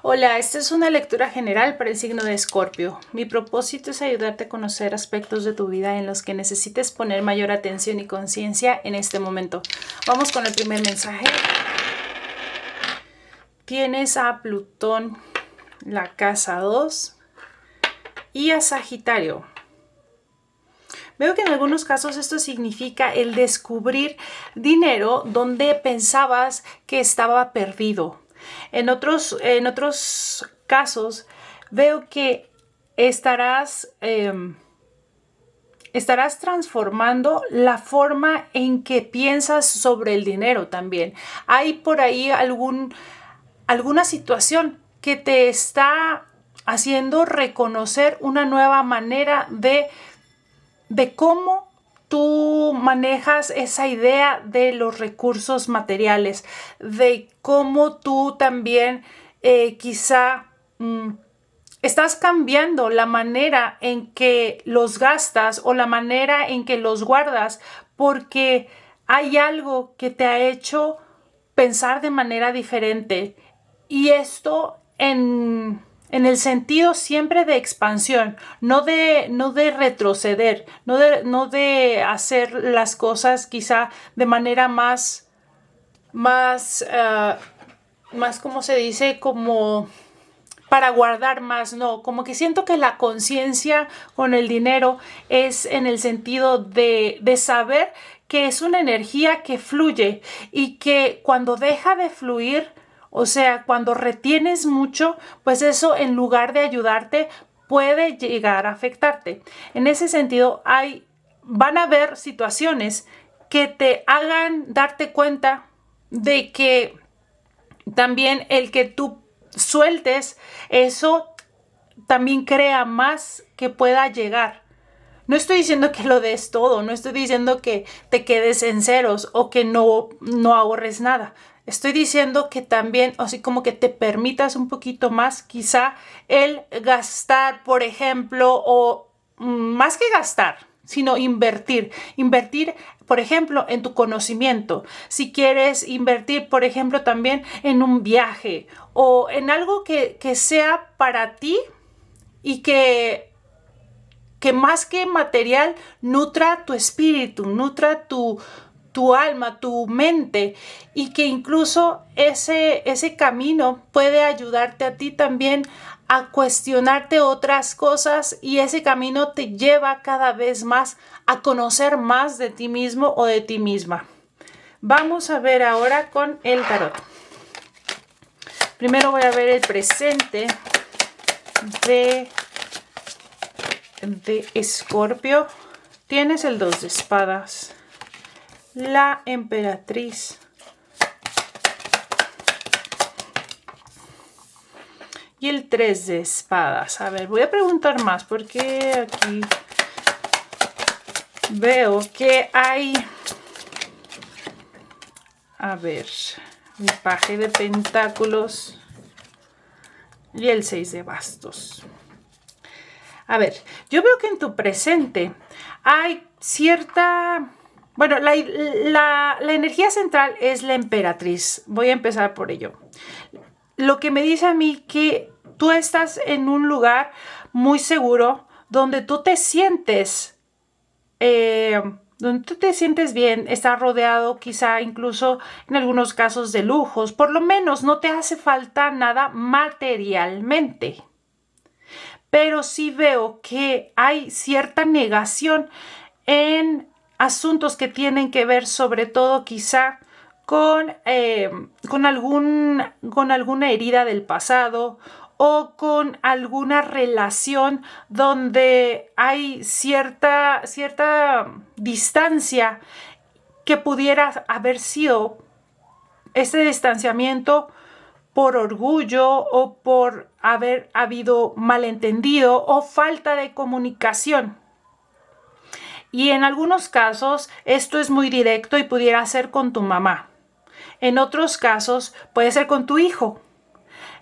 Hola, esta es una lectura general para el signo de Escorpio. Mi propósito es ayudarte a conocer aspectos de tu vida en los que necesites poner mayor atención y conciencia en este momento. Vamos con el primer mensaje. Tienes a Plutón, la casa 2 y a Sagitario. Veo que en algunos casos esto significa el descubrir dinero donde pensabas que estaba perdido. En otros casos veo que estarás transformando la forma en que piensas sobre el dinero también. Hay por ahí alguna situación que te está haciendo reconocer una nueva manera de cómo tú manejas esa idea de los recursos materiales, de cómo tú también quizá estás cambiando la manera en que los gastas o la manera en que los guardas, porque hay algo que te ha hecho pensar de manera diferente. Y esto en el sentido siempre de expansión, no de retroceder, no de hacer las cosas quizá de manera más, ¿cómo se dice? Como para guardar más, no, como que siento que la conciencia con el dinero es en el sentido de saber que es una energía que fluye y que cuando deja de fluir, o sea, cuando retienes mucho, pues eso en lugar de ayudarte puede llegar a afectarte. En ese sentido, van a haber situaciones que te hagan darte cuenta de que también el que tú sueltes eso también crea más que pueda llegar. No estoy diciendo que lo des todo, no estoy diciendo que te quedes en ceros o que no ahorres nada. Estoy diciendo que también, así como que te permitas un poquito más, quizá el gastar, por ejemplo, o más que gastar, sino invertir. Invertir, por ejemplo, en tu conocimiento. Si quieres invertir, por ejemplo, también en un viaje o en algo que sea para ti y que más que material nutra tu espíritu, nutra tu alma, tu mente, y que incluso ese camino puede ayudarte a ti también a cuestionarte otras cosas, y ese camino te lleva cada vez más a conocer más de ti mismo o de ti misma. Vamos a ver ahora con el tarot. Primero voy a ver el presente de Escorpio. Tienes el 2 de espadas, la emperatriz y el 3 de espadas. A ver, voy a preguntar más porque aquí veo que hay, a ver, el paje de pentáculos y el 6 de bastos. A ver, yo veo que en tu presente hay cierta... Bueno, la energía central es la emperatriz. Voy a empezar por ello. Lo que me dice a mí que tú estás en un lugar muy seguro donde tú te sientes... donde tú te sientes bien, estás rodeado quizá incluso en algunos casos de lujos. Por lo menos no te hace falta nada materialmente. Pero sí veo que hay cierta negación en asuntos que tienen que ver sobre todo quizá con alguna herida del pasado o con alguna relación donde hay cierta distancia que pudiera haber sido ese distanciamiento por orgullo o por haber habido malentendido o falta de comunicación. Y en algunos casos esto es muy directo y pudiera ser con tu mamá. En otros casos puede ser con tu hijo.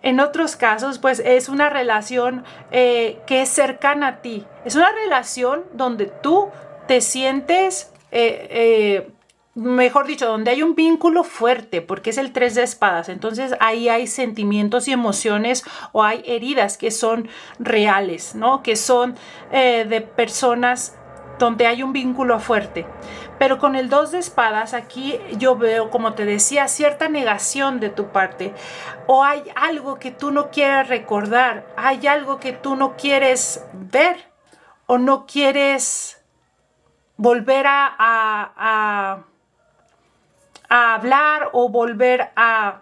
En otros casos pues es una relación que es cercana a ti. Es una relación donde tú te sientes mejor dicho, donde hay un vínculo fuerte, porque es el 3 de espadas, entonces ahí hay sentimientos y emociones o hay heridas que son reales, ¿no? Que son de personas donde hay un vínculo fuerte. Pero con el 2 de espadas, aquí yo veo, como te decía, cierta negación de tu parte. O hay algo que tú no quieres recordar, hay algo que tú no quieres ver o no quieres volver a hablar o volver a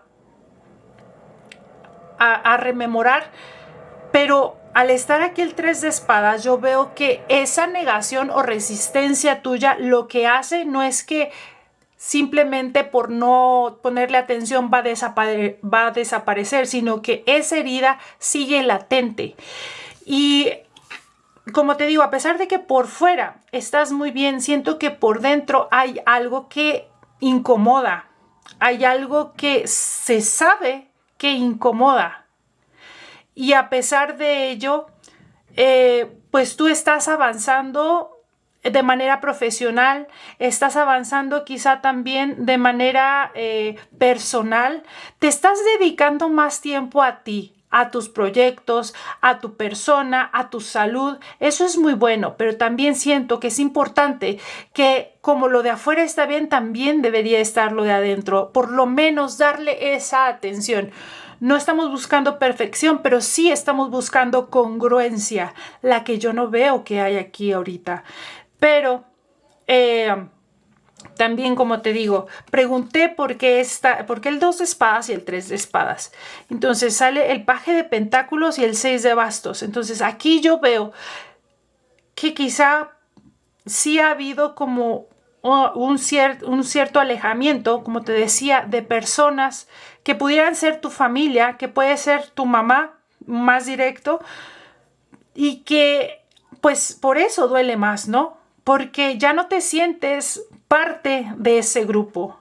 rememorar. Pero al estar aquí el 3 de espadas, yo veo que esa negación o resistencia tuya lo que hace no es que simplemente por no ponerle atención va a desaparecer, sino que esa herida sigue latente. Y como te digo, a pesar de que por fuera estás muy bien, siento que por dentro hay algo que incomoda. Hay algo que se sabe que incomoda. Y a pesar de ello, pues tú estás avanzando de manera profesional, estás avanzando quizá también de manera personal, te estás dedicando más tiempo a ti, a tus proyectos, a tu persona, a tu salud. Eso es muy bueno, pero también siento que es importante que como lo de afuera está bien, también debería estar lo de adentro, por lo menos darle esa atención. No estamos buscando perfección, pero sí estamos buscando congruencia, la que yo no veo que hay aquí ahorita. Pero también, como te digo, pregunté por qué el 2 de espadas y el 3 de espadas. Entonces sale el paje de pentáculos y el 6 de bastos. Entonces aquí yo veo que quizá sí ha habido como un cierto alejamiento, como te decía, de personas que pudieran ser tu familia, que puede ser tu mamá más directo, y que pues por eso duele más, ¿no? Porque ya no te sientes parte de ese grupo.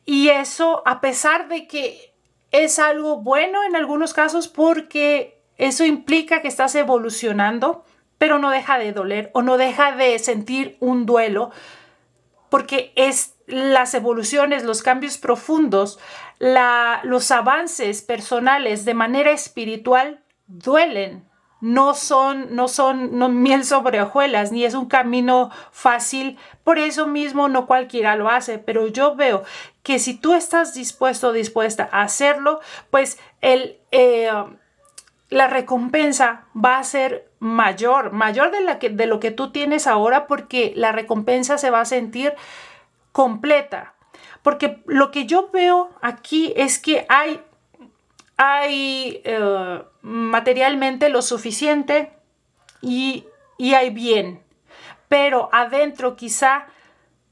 Y eso, a pesar de que es algo bueno en algunos casos, porque eso implica que estás evolucionando, pero no deja de doler o no deja de sentir un duelo, porque es las evoluciones, los cambios profundos, los avances personales de manera espiritual duelen. No son miel sobre hojuelas, ni es un camino fácil. Por eso mismo no cualquiera lo hace, pero yo veo que si tú estás dispuesto o dispuesta a hacerlo, pues la recompensa va a ser mayor de lo que tú tienes ahora, porque la recompensa se va a sentir completa. Porque lo que yo veo aquí es que hay materialmente lo suficiente y hay bien, pero adentro quizá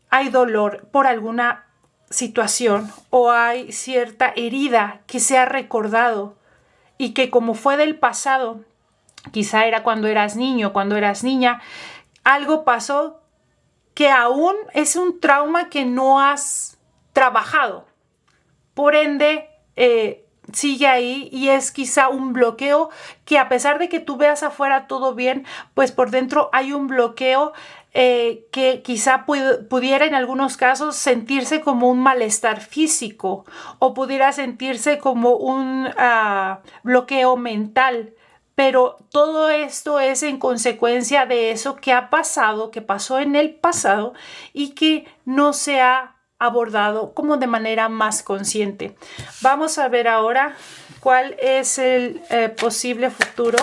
hay dolor por alguna situación o hay cierta herida que se ha recordado y que como fue del pasado, quizá era cuando eras niño, cuando eras niña, algo pasó que aún es un trauma que no has trabajado. Por ende, sigue ahí y es quizá un bloqueo que, a pesar de que tú veas afuera todo bien, pues por dentro hay un bloqueo que quizá pudiera en algunos casos sentirse como un malestar físico o pudiera sentirse como un bloqueo mental. Pero todo esto es en consecuencia de eso que ha pasado, que pasó en el pasado y que no se ha abordado como de manera más consciente. Vamos a ver ahora cuál es el posible futuro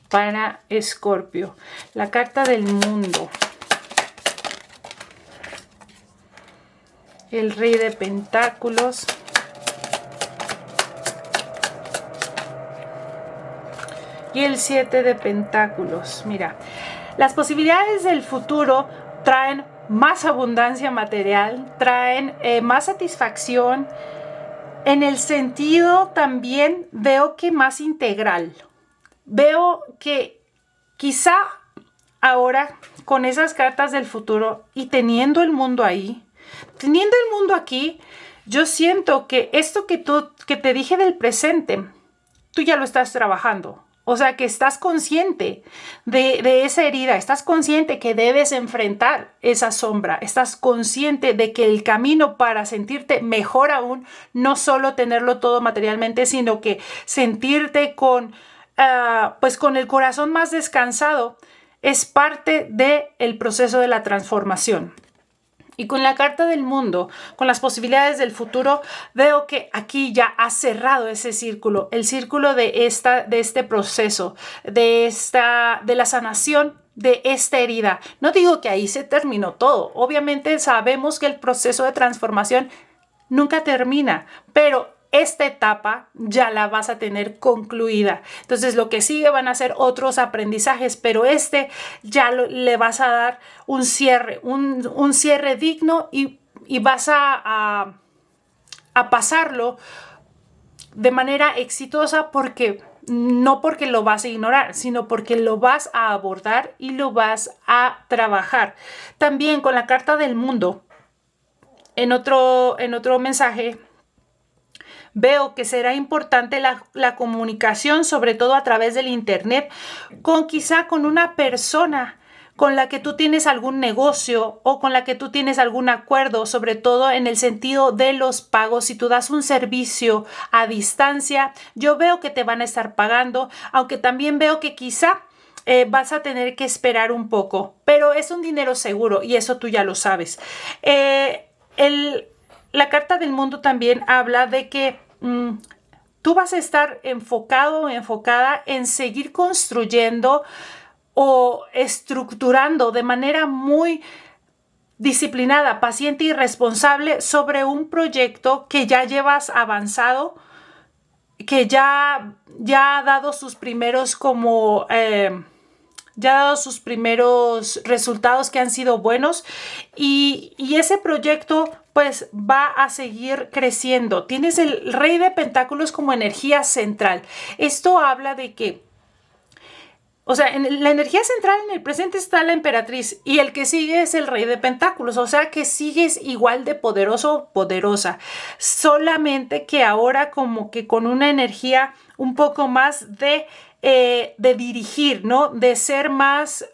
para Escorpio. La carta del mundo. El rey de pentáculos. Y el 7 de pentáculos. Mira, las posibilidades del futuro traen más abundancia material, traen más satisfacción. En el sentido también veo que más integral. Veo que quizá ahora con esas cartas del futuro y teniendo el mundo ahí, teniendo el mundo aquí, yo siento que esto que te dije del presente, tú ya lo estás trabajando. O sea, que estás consciente de esa herida, estás consciente que debes enfrentar esa sombra, estás consciente de que el camino para sentirte mejor aún, no solo tenerlo todo materialmente, sino que sentirte pues con el corazón más descansado, es parte del proceso de la transformación. Y con la carta del mundo, con las posibilidades del futuro, veo que aquí ya has cerrado ese círculo, el círculo de este proceso, de la sanación de esta herida. No digo que ahí se terminó todo. Obviamente sabemos que el proceso de transformación nunca termina, pero esta etapa ya la vas a tener concluida. Entonces lo que sigue van a ser otros aprendizajes, pero ya le vas a dar un cierre, un cierre digno y vas a pasarlo de manera exitosa no porque lo vas a ignorar, sino porque lo vas a abordar y lo vas a trabajar. También con la carta del mundo, en otro mensaje, veo que será importante la comunicación, sobre todo a través del internet, quizá con una persona con la que tú tienes algún negocio o con la que tú tienes algún acuerdo, sobre todo en el sentido de los pagos. Si tú das un servicio a distancia, yo veo que te van a estar pagando, aunque también veo que quizá vas a tener que esperar un poco, pero es un dinero seguro y eso tú ya lo sabes. La carta del mundo también habla de que tú vas a estar enfocado o enfocada en seguir construyendo o estructurando de manera muy disciplinada, paciente y responsable sobre un proyecto que ya llevas avanzado, que ya ha dado sus primeros ya ha dado sus primeros resultados que han sido buenos y ese proyecto pues va a seguir creciendo. Tienes el Rey de Pentáculos como energía central. Esto habla de que, o sea, en la energía central en el presente está la emperatriz y el que sigue es el Rey de Pentáculos, o sea que sigues igual de poderoso o poderosa, solamente que ahora como que con una energía un poco más de dirigir, ¿no? De ser más,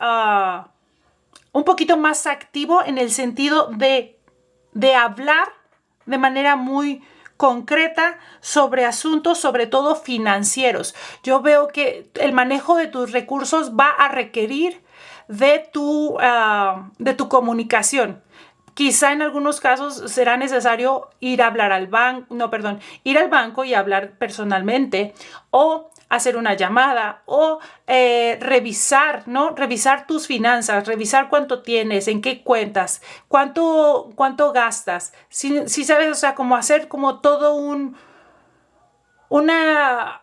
un poquito más activo en el sentido de hablar de manera muy concreta sobre asuntos, sobre todo financieros. Yo veo que el manejo de tus recursos va a requerir de tu comunicación. Quizá en algunos casos será necesario ir al banco y hablar personalmente o hacer una llamada o revisar, ¿no? Revisar tus finanzas, revisar cuánto tienes, en qué cuentas, cuánto gastas. Si sabes, o sea, como hacer como todo una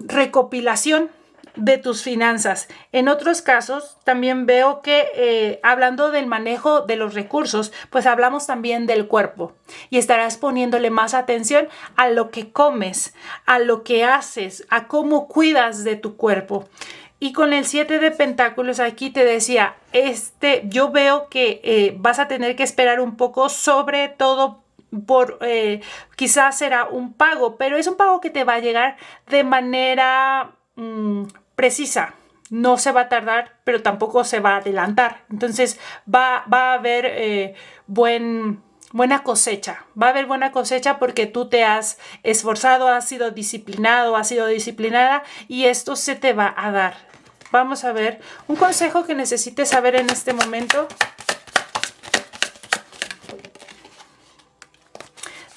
recopilación de tus finanzas. En otros casos también veo que hablando del manejo de los recursos, pues hablamos también del cuerpo y estarás poniéndole más atención a lo que comes, a lo que haces, a cómo cuidas de tu cuerpo. Y con el 7 de Pentáculos aquí te decía, yo veo que vas a tener que esperar un poco, sobre todo quizás será un pago, pero es un pago que te va a llegar de manera precisa. No se va a tardar, pero tampoco se va a adelantar. Entonces va a haber buena cosecha. Va a haber buena cosecha porque tú te has esforzado, has sido disciplinado, has sido disciplinada y esto se te va a dar. Vamos a ver un consejo que necesites saber en este momento.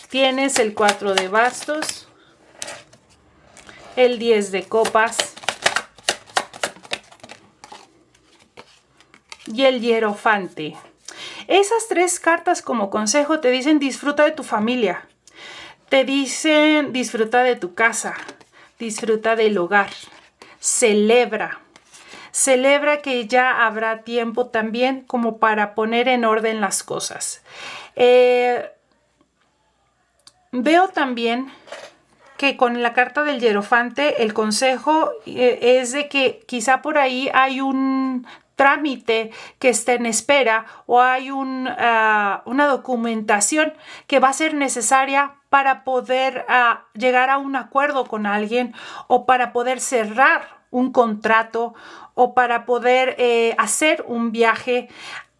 Tienes el 4 de bastos, el 10 de copas y el hierofante. Esas tres cartas como consejo te dicen disfruta de tu familia, te dicen disfruta de tu casa, disfruta del hogar, celebra que ya habrá tiempo también como para poner en orden las cosas. Veo también que con la carta del hierofante el consejo es de que quizá por ahí hay un trámite que está en espera o hay una documentación que va a ser necesaria para poder llegar a un acuerdo con alguien o para poder cerrar un contrato o para poder hacer un viaje.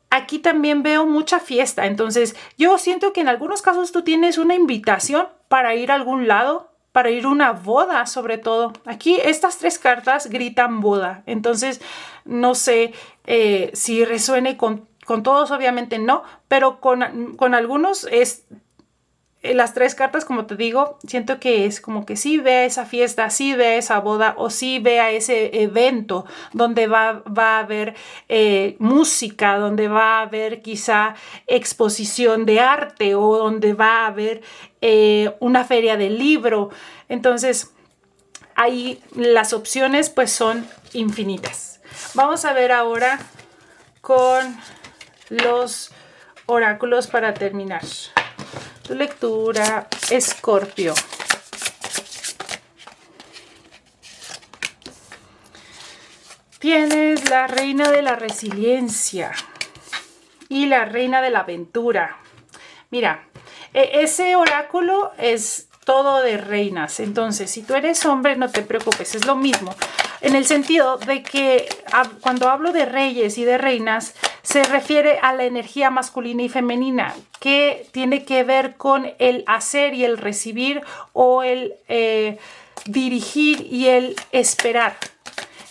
Aquí también veo mucha fiesta, entonces yo siento que en algunos casos tú tienes una invitación para ir a algún lado, para ir a una boda sobre todo. Aquí estas 3 cartas gritan boda, entonces no sé si resuene con todos, obviamente no, pero con algunos es... Las 3 cartas, como te digo, siento que es como que sí vea esa fiesta, sí vea esa boda o sí vea ese evento donde va a haber música, donde va a haber quizá exposición de arte o donde va a haber una feria del libro. Entonces, ahí las opciones pues son infinitas. Vamos a ver ahora con los oráculos para terminar. Tu lectura, Escorpio. Tienes la reina de la resiliencia y la reina de la aventura. Mira, ese oráculo es todo de reinas. Entonces, si tú eres hombre, no te preocupes, es lo mismo. En el sentido de que cuando hablo de reyes y de reinas, se refiere a la energía masculina y femenina, que tiene que ver con el hacer y el recibir o el dirigir y el esperar.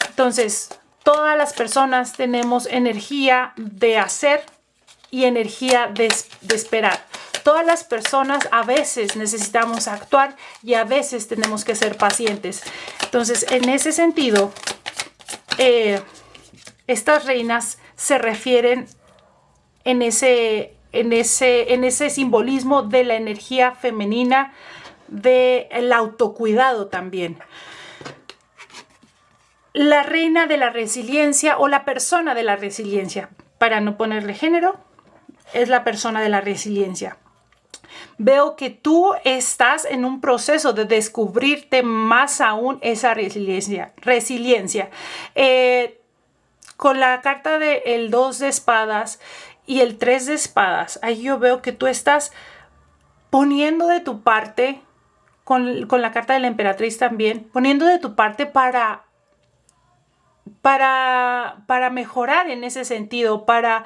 Entonces, todas las personas tenemos energía de hacer y energía de esperar. Todas las personas a veces necesitamos actuar y a veces tenemos que ser pacientes. Entonces, en ese sentido, estas reinas se refieren en ese simbolismo de la energía femenina, del autocuidado también. La reina de la resiliencia o la persona de la resiliencia, para no ponerle género, es la persona de la resiliencia. Veo que tú estás en un proceso de descubrirte más aún esa resiliencia. Con la carta del 2 de espadas y el 3 de espadas, ahí yo veo que tú estás poniendo de tu parte, con la carta de la emperatriz también, poniendo de tu parte para mejorar en ese sentido, para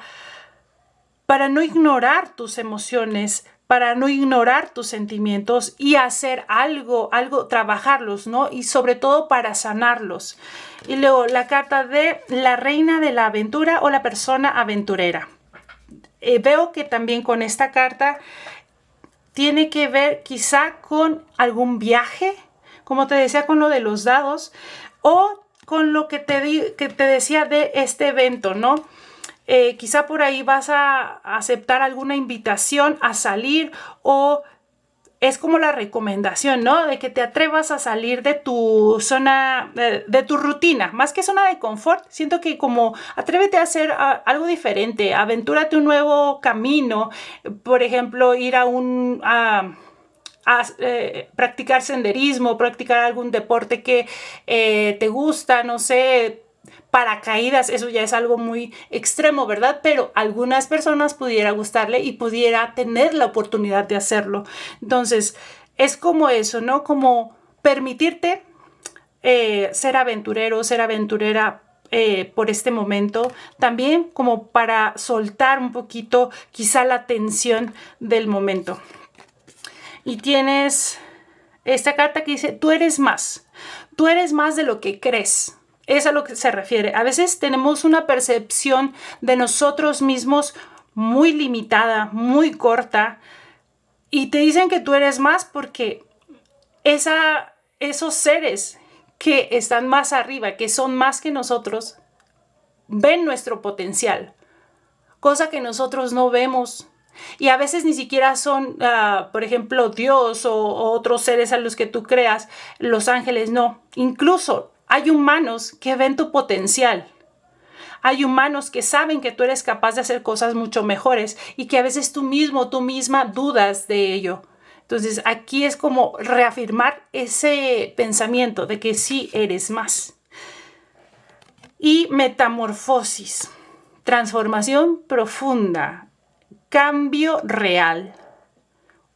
no ignorar tus emociones, para no ignorar tus sentimientos y hacer algo, trabajarlos, ¿no? Y sobre todo para sanarlos. Y luego la carta de la reina de la aventura o la persona aventurera. Veo que también con esta carta tiene que ver quizá con algún viaje, como te decía con lo de los dados, o con lo que te decía de este evento, ¿no? Quizá por ahí vas a aceptar alguna invitación a salir o es como la recomendación, ¿no? De que te atrevas a salir de tu zona, de tu rutina, más que zona de confort. Siento que como atrévete a hacer algo diferente, aventúrate un nuevo camino, por ejemplo, ir a practicar senderismo, practicar algún deporte que te gusta, no sé, paracaídas, eso ya es algo muy extremo, ¿verdad? Pero a algunas personas pudiera gustarle y pudiera tener la oportunidad de hacerlo. Entonces, es como eso, ¿no? Como permitirte ser aventurero, ser aventurera por este momento. También como para soltar un poquito quizá la tensión del momento. Y tienes esta carta que dice, tú eres más de lo que crees. Es a lo que se refiere. A veces tenemos una percepción de nosotros mismos muy limitada, muy corta, y te dicen que tú eres más porque esos seres que están más arriba, que son más que nosotros, ven nuestro potencial, cosa que nosotros no vemos. Y a veces ni siquiera son, por ejemplo, Dios o otros seres a los que tú creas, los ángeles, no. Incluso hay humanos que ven tu potencial. Hay humanos que saben que tú eres capaz de hacer cosas mucho mejores y que a veces tú misma dudas de ello. Entonces aquí es como reafirmar ese pensamiento de que sí eres más. Y metamorfosis, transformación profunda, cambio real,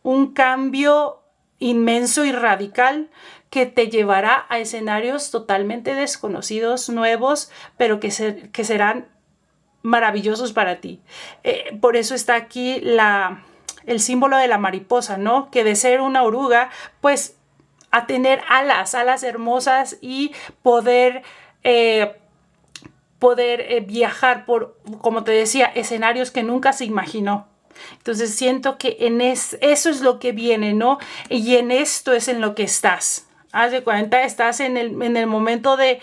un cambio inmenso y radical que te llevará a escenarios totalmente desconocidos, nuevos, pero que serán maravillosos para ti. Por eso está aquí el símbolo de la mariposa, ¿no? Que de ser una oruga, pues a tener alas hermosas y poder viajar por, como te decía, escenarios que nunca se imaginó. Entonces siento que eso es lo que viene, ¿no? Y en esto es en lo que estás. Haz de cuenta, estás en el momento de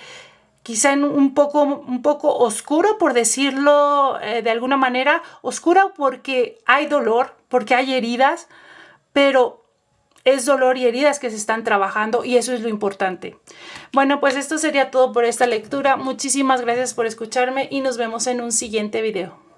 quizá en un poco oscuro, por decirlo de alguna manera, oscura porque hay dolor, porque hay heridas, pero es dolor y heridas que se están trabajando y eso es lo importante. Bueno, pues esto sería todo por esta lectura. Muchísimas gracias por escucharme y nos vemos en un siguiente video.